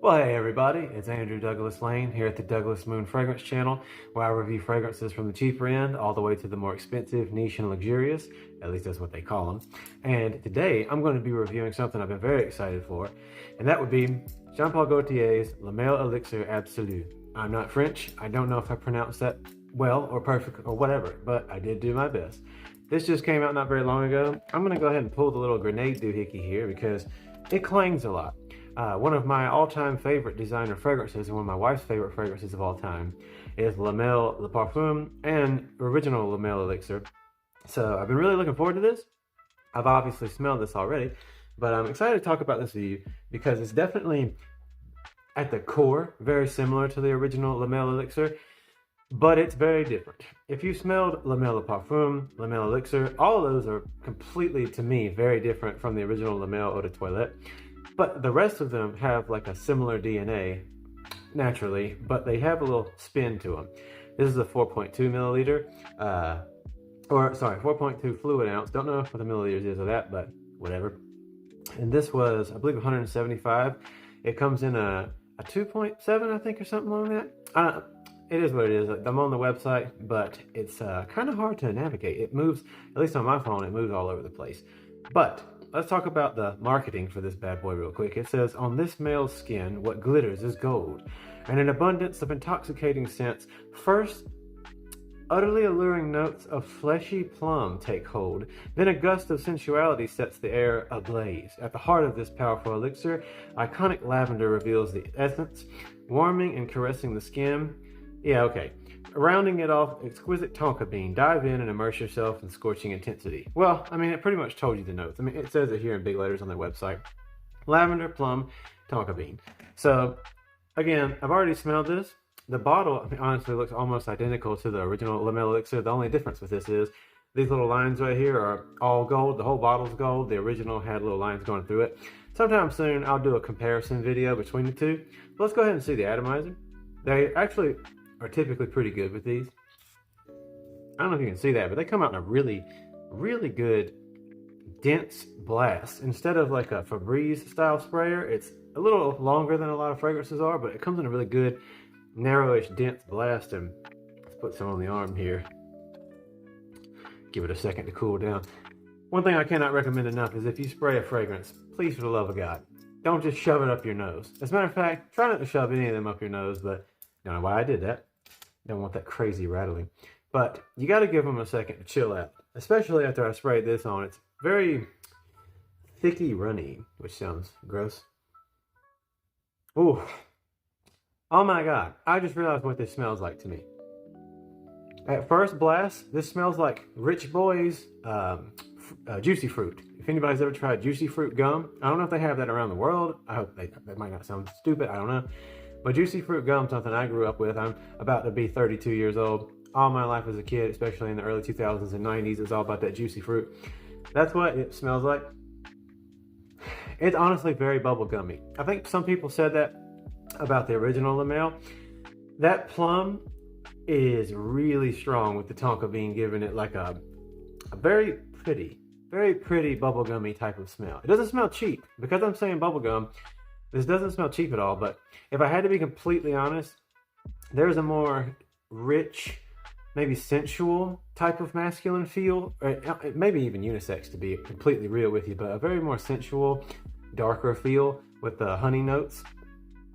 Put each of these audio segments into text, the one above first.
Well, hey everybody, it's Andrew Douglas Lane here at the Douglas Moon Fragrance Channel, where I review fragrances from the cheaper end all the way to the more expensive, niche, and luxurious. At least that's what they call them. And today I'm going to be reviewing something I've been very excited for, and that would be Jean Paul Gaultier's Male Elixir Absolu. I'm not French. I don't know if I pronounced that well or perfect or whatever, but I did do my best. This just came out not very long ago. I'm going to go ahead and pull the little grenade doohickey here because it clangs a lot. One of my all-time favorite designer fragrances and one of my wife's favorite fragrances of all time is Male Le Parfum and original Male Elixir. So I've been really looking forward to this. I've obviously smelled this already, but I'm excited to talk about this with you because it's definitely at the core very similar to the original Male Elixir, but it's very different. If you smelled Male Le Parfum, Male Elixir, all of those are completely, to me, very different from the original Male Eau de Toilette. But the rest of them have like a similar DNA, naturally, but they have a little spin to them. This is a 4.2 milliliter, 4.2 fluid ounce. Don't know what the milliliters is of that, but whatever. And this was, I believe, 175. It comes in a 2.7, I think, or something like that. It is what it is. I'm on the website, but it's kind of hard to navigate. It moves, at least on my phone, it moves all over the place. But let's talk about the marketing for this bad boy real quick. It says, on this male's skin, what glitters is gold, and an abundance of intoxicating scents. First, utterly alluring notes of fleshy plum take hold. Then a gust of sensuality sets the air ablaze. At the heart of this powerful elixir, iconic lavender reveals the essence, warming and caressing the skin. Yeah, okay. Rounding it off, exquisite tonka bean. Dive in and immerse yourself in scorching intensity. Well, I mean, it pretty much told you the notes. I mean, it says it here in big letters on their website. Lavender, plum, tonka bean. So, again, I've already smelled this. The bottle, I mean, honestly looks almost identical to the original Male Elixir. The only difference with this is these little lines right here are all gold. The whole bottle's gold. The original had little lines going through it. Sometime soon, I'll do a comparison video between the two. But let's go ahead and see the atomizer. They actually are typically pretty good with these. I don't know if you can see that, but they come out in a really, really good dense blast. Instead of like a Febreze style sprayer, it's a little longer than a lot of fragrances are, but it comes in a really good, narrowish, dense blast. And let's put some on the arm here. Give it a second to cool down. One thing I cannot recommend enough is if you spray a fragrance, please, for the love of God, don't just shove it up your nose. As a matter of fact, try not to shove any of them up your nose, but I don't know why I did that. Don't want that crazy rattling. But you got to give them a second to chill out. Especially after I sprayed this on. It's very thicky runny, which sounds gross. Ooh. Oh my God. I just realized what this smells like to me. At first blast, this smells like Rich Boy's Juicy Fruit. If anybody's ever tried Juicy Fruit gum, I don't know if they have that around the world. I hope that might not sound stupid. I don't know. But Juicy Fruit gum, something I grew up with. I'm about to be 32 years old. All my life as a kid, especially in the early 2000s and 90s, it's all about that Juicy Fruit. That's what it smells like. It's honestly very bubblegummy. I think some people said that about the original Male. That plum is really strong with the tonka bean, giving it like a very pretty bubblegummy type of smell. It doesn't smell cheap. Because I'm saying bubblegum, this doesn't smell cheap at all, but if I had to be completely honest, there's a more rich, maybe sensual type of masculine feel, or maybe even unisex to be completely real with you, but a very more sensual, darker feel with the honey notes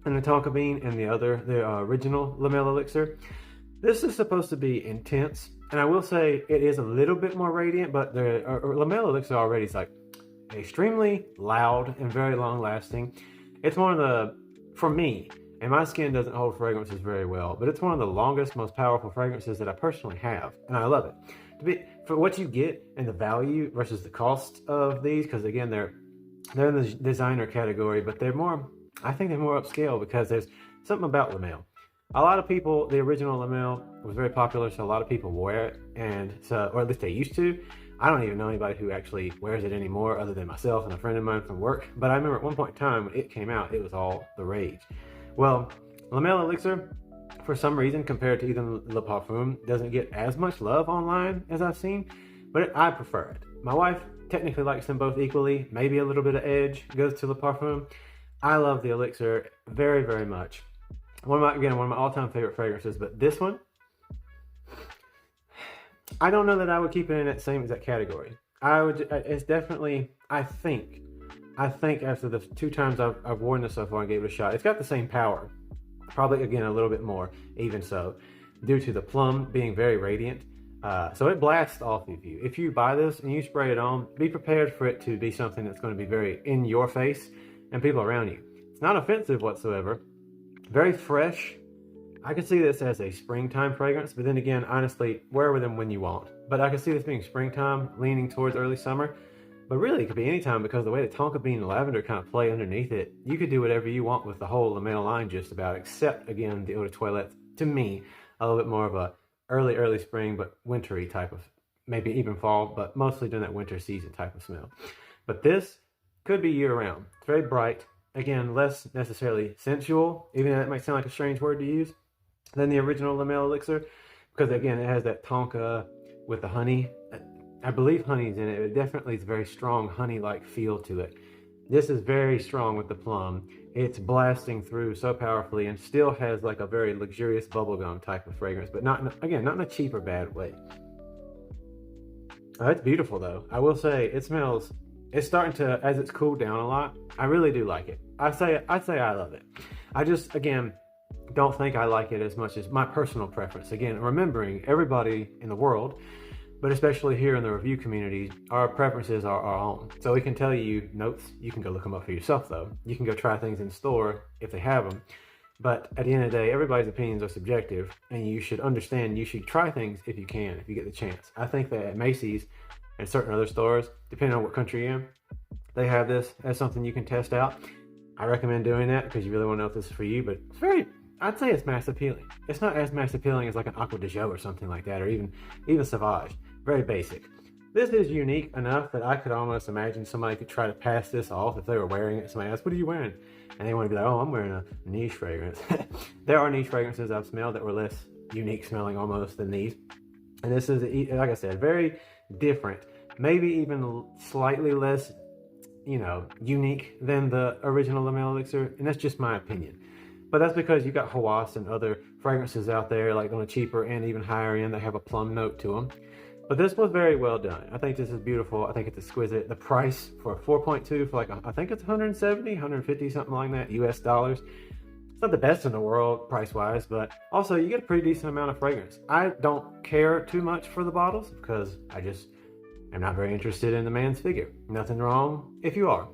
and the tonka bean and the original Male Elixir. This is supposed to be intense, and I will say it is a little bit more radiant, but the Male Elixir already is like extremely loud and very long lasting. It's one of the, for me, and my skin doesn't hold fragrances very well, but it's one of the longest, most powerful fragrances that I personally have, and I love it. For what you get and the value versus the cost of these, because again, they're in the designer category, but I think they're more upscale because there's something about Male. A lot of people, the original Male was very popular, so a lot of people wear it, and so, or at least they used to. I don't even know anybody who actually wears it anymore other than myself and a friend of mine from work. But I remember at one point in time when it came out, it was all the rage. Well, Male Elixir, for some reason, compared to even Le Parfum, doesn't get as much love online as I've seen, but I prefer it. My wife technically likes them both equally. Maybe a little bit of edge goes to Le Parfum, I love the Elixir very, very much. One of my all-time favorite fragrances, but this one, I don't know that I would keep it in that same exact category. It's definitely, I think after the 2 times I've worn this so far and gave it a shot, it's got the same power. Probably, again, a little bit more, even so, due to the plum being very radiant. So it blasts off of you. If you buy this and you spray it on, be prepared for it to be something that's going to be very in your face and people around you. It's not offensive whatsoever. Very fresh. I could see this as a springtime fragrance, but then again, honestly, wear with them when you want. But I could see this being springtime, leaning towards early summer. But really, it could be anytime because the way the tonka bean and lavender kind of play underneath it, you could do whatever you want with the whole Le Male line just about, except, again, the Eau de Toilette, to me, a little bit more of a early spring, but wintry type of, maybe even fall, but mostly during that winter season type of smell. But this could be year-round. It's very bright. Again, less necessarily sensual, even though that might sound like a strange word to use, than the original Le Male Elixir, because again, it has that tonka with the honey. I believe honey's in it. It definitely is a very strong honey-like feel to it. This is very strong with the plum. It's blasting through so powerfully and still has like a very luxurious bubblegum type of fragrance, but not in a cheap or bad way. It's beautiful though. I will say it smells, it's starting to, as it's cooled down a lot, I really do like it. I'd say I love it. I just, again, don't think I like it as much as my personal preference. Again, remembering everybody in the world, but especially here in the review community, our preferences are our own. So we can tell you notes. You can go look them up for yourself though. You can go try things in store if they have them. But at the end of the day, everybody's opinions are subjective, and you should understand you should try things if you can, if you get the chance. I think that at Macy's and certain other stores, depending on what country you're in, they have this as something you can test out. I recommend doing that because you really want to know if this is for you, but it's very, I'd say it's mass appealing. It's not as mass appealing as like an Aqua de Joe or something like that, or even Sauvage. Very basic. This is unique enough that I could almost imagine somebody could try to pass this off if they were wearing it. Somebody asks, what are you wearing? And they want to be like, oh, I'm wearing a niche fragrance. There are niche fragrances I've smelled that were less unique smelling almost than these. And this is, like I said, very different. Maybe even slightly less, unique than the original Le Male Elixir. And that's just my opinion. But that's because you've got Hawas and other fragrances out there, like on a cheaper and even higher end, that have a plum note to them. But this was very well done. I think this is beautiful. I think it's exquisite. The price for a 4.2 for like, I think it's 170, 150, something like that, US dollars. It's not the best in the world price-wise, but also you get a pretty decent amount of fragrance. I don't care too much for the bottles because I just am not very interested in the man's figure. Nothing wrong if you are.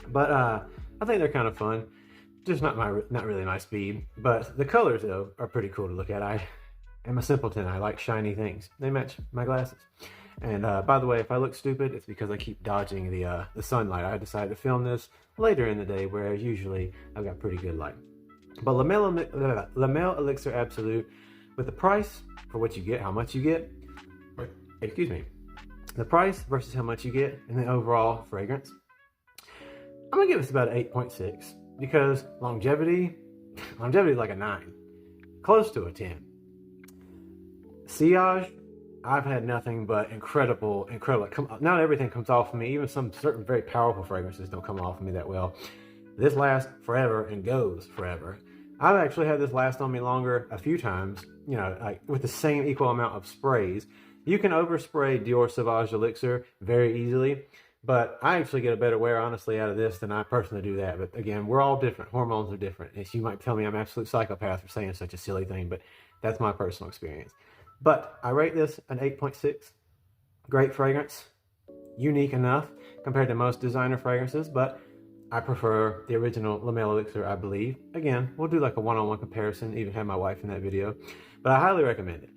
But I think they're kind of fun. Just not really my speed. But the colors, though, are pretty cool to look at. I'm a simpleton. I like shiny things. They match my glasses. And by the way, if I look stupid, it's because I keep dodging the sunlight. I decided to film this later in the day, whereas usually I've got pretty good light. But Le Male Elixir Absolu, with the price for what you get, how much you get, the price versus how much you get, and the overall fragrance, I'm gonna give this about an 8.6 because longevity is like a 9, close to a 10. Sillage, I've had nothing but incredible. Not everything comes off of me. Even some certain very powerful fragrances don't come off of me that well. This lasts forever and goes forever. I've actually had this last on me longer a few times, like with the same equal amount of sprays. You can overspray Dior Sauvage Elixir very easily, but I actually get a better wear, honestly, out of this than I personally do that. But again, we're all different. Hormones are different. And you might tell me I'm an absolute psychopath for saying such a silly thing, but that's my personal experience. But I rate this an 8.6. Great fragrance. Unique enough compared to most designer fragrances, but I prefer the original Le Male Elixir, I believe. Again, we'll do like a one-on-one comparison, even have my wife in that video. But I highly recommend it.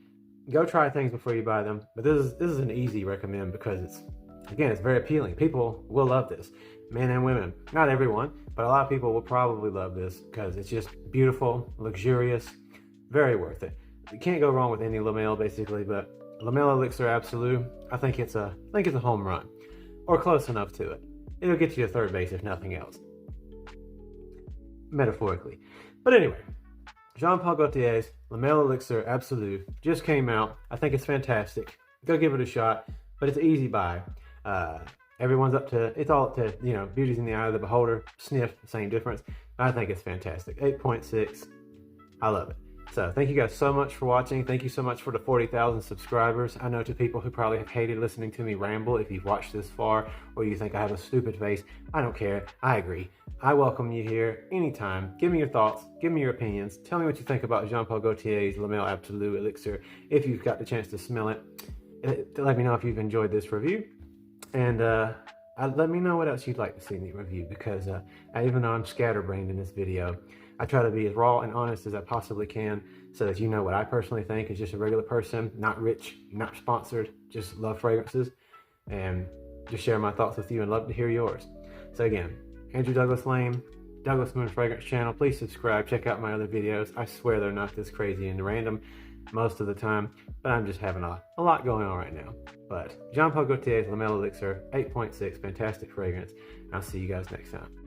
Go try things before you buy them. But this is an easy recommend because it's very appealing. People will love this. Men and women. Not everyone, but a lot of people will probably love this because it's just beautiful, luxurious, very worth it. You can't go wrong with any Le Male basically, but Le Male Elixir Absolu, I think it's a home run. Or close enough to it. It'll get you to third base if nothing else. Metaphorically. But anyway, Jean Paul Gaultier's Le Male Elixir Absolu just came out. I think it's fantastic. Go give it a shot, but it's an easy buy. everyone's it's all up to, you know, beauty's in the eye of the beholder. Sniff, same difference. I think it's fantastic. 8.6, I love it. So thank you guys so much for watching. Thank you so much for the 40,000 subscribers. I know to people who probably have hated listening to me ramble, if you've watched this far or you think I have a stupid face, I don't care. I agree. I welcome you here anytime. Give me your thoughts. Give me your opinions. Tell me what you think about Jean Paul Gaultier's Male Absolu Elixir if you've got the chance to smell it. Let me know if you've enjoyed this review. And let me know what else you'd like to see me review, because even though I'm scatterbrained in this video, I try to be as raw and honest as I possibly can so that you know what I personally think is just a regular person, not rich, not sponsored, just love fragrances, and just share my thoughts with you and love to hear yours. So again, Andrew Douglas Lane, Douglas Moon Fragrance Channel. Please subscribe, check out my other videos. I swear they're not this crazy and random most of the time, but I'm just having a lot going on right now. But Jean Paul Gaultier's Male Elixir 8.6, fantastic fragrance. I'll see you guys next time.